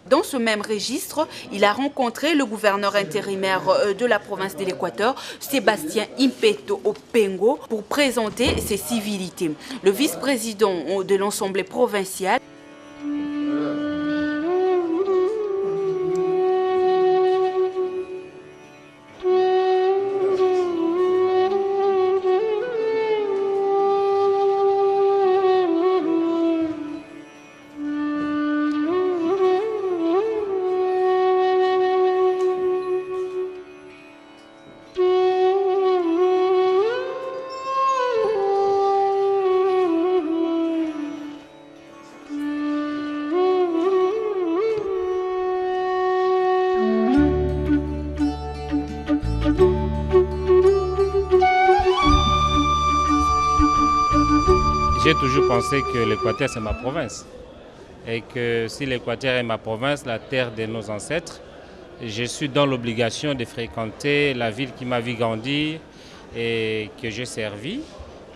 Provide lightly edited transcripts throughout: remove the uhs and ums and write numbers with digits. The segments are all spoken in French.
Dans ce même registre, il a rencontré le gouverneur intérimaire de la province de l'Équateur, Sébastien Impeto Opengo, pour présenter ses civilités. Le vice-président de l'Assemblée provinciale J'ai toujours pensé que l'Équateur, c'est ma province. Et que si l'Équateur est ma province, la terre de nos ancêtres, je suis dans l'obligation de fréquenter la ville qui m'a vu grandir et que j'ai servi,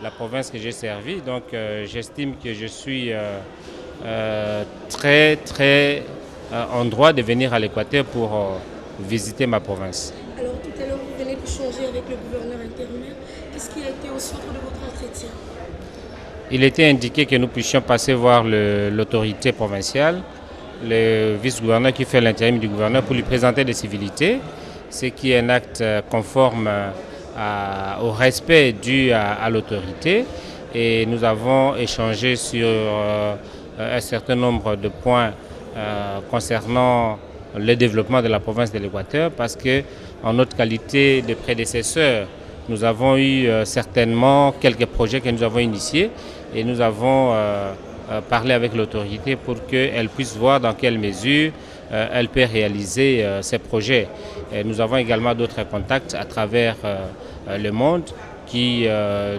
la province que j'ai servie. Donc j'estime que je suis très en droit de venir à l'Équateur pour visiter ma province. Alors tout à l'heure, vous venez d'échanger avec le gouverneur intérimaire. Qu'est-ce qui a été au centre de votre entretien? Il était indiqué que nous puissions passer voir l'autorité provinciale, le vice-gouverneur qui fait l'intérim du gouverneur pour lui présenter des civilités, ce qui est un acte conforme au respect dû à l'autorité. Et nous avons échangé sur un certain nombre de points concernant le développement de la province de l'Équateur, parce qu'en notre qualité de prédécesseurs, nous avons eu certainement quelques projets que nous avons initiés et nous avons parlé avec l'autorité pour qu'elle puisse voir dans quelle mesure elle peut réaliser ces projets. Et nous avons également d'autres contacts à travers le monde qui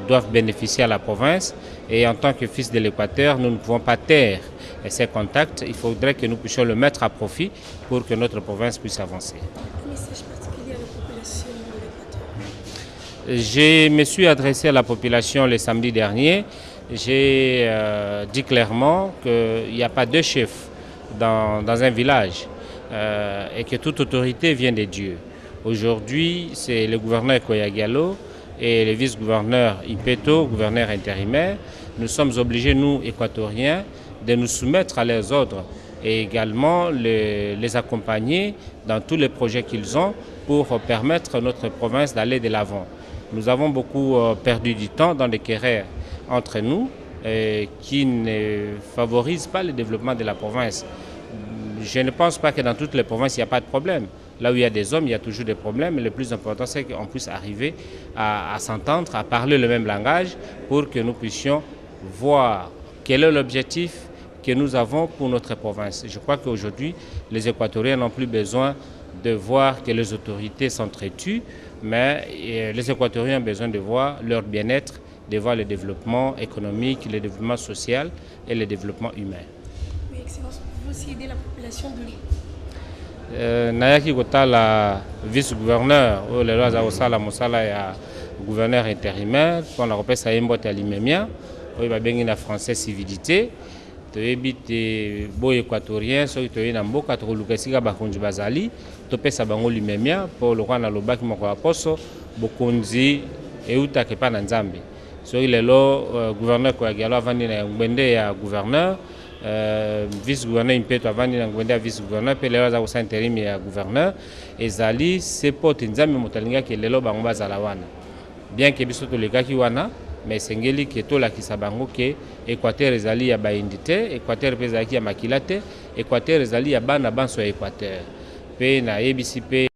doivent bénéficier à la province. Et en tant que fils de l'Équateur, nous ne pouvons pas taire ces contacts. Il faudrait que nous puissions le mettre à profit pour que notre province puisse avancer. Un message particulier à la population de l'Équateur? Je me suis adressé à la population le samedi dernier. J'ai dit clairement qu'il n'y a pas deux chefs dans un village et que toute autorité vient de Dieu. Aujourd'hui, c'est le gouverneur Koyagalo et le vice-gouverneur Impeto, gouverneur intérimaire. Nous sommes obligés, nous, Équatoriens, de nous soumettre à leurs ordres et également les accompagner dans tous les projets qu'ils ont pour permettre à notre province d'aller de l'avant. Nous avons beaucoup perdu du temps dans des querelles entre nous qui ne favorisent pas le développement de la province. Je ne pense pas que dans toutes les provinces, il n'y a pas de problème. Là où il y a des hommes, il y a toujours des problèmes. Mais le plus important, c'est qu'on puisse arriver à s'entendre, à parler le même langage pour que nous puissions voir quel est l'objectif que nous avons pour notre province. Je crois qu'aujourd'hui, les Équatoriens n'ont plus besoin de voir que les autorités s'entretuent, mais les Équatoriens ont besoin de voir leur bien-être, de voir le développement économique, le développement social et le développement humain. Oui, Excellence, vous pouvez aussi aider la population de l'île. Nayaki Kotala, vice-gouverneur, ou le Loaza Osala Mosala et gouverneur intérimaire, pour la repère Saïmbo Talimemia, où il va bien en français civilité. Tu es beau équatorien, soit tu es un beau catholique, bakonji bazali, tu peux sabango limemia pour le roi na lobaki moko aposo, bokonzi et uta kepa na nzambe. So il est là, gouverneur Koyagalo avandi na ngwende ya gouverneur, vice-gouverneur Impeto avandi na ngwende ya vice-gouverneur, pe lelo za ko intérim ya gouverneur, ezali sepote nzambe motalinga ke lelo bango bazala wana. Bien que biso to lekaki wana, mais sengeli ke to lakisa bango ke Équateur ezali ya baindi te, Équateur pe ezalaki ya makila te, Équateur ezali ya bana banso ya Équateur. Pe na yebisi pe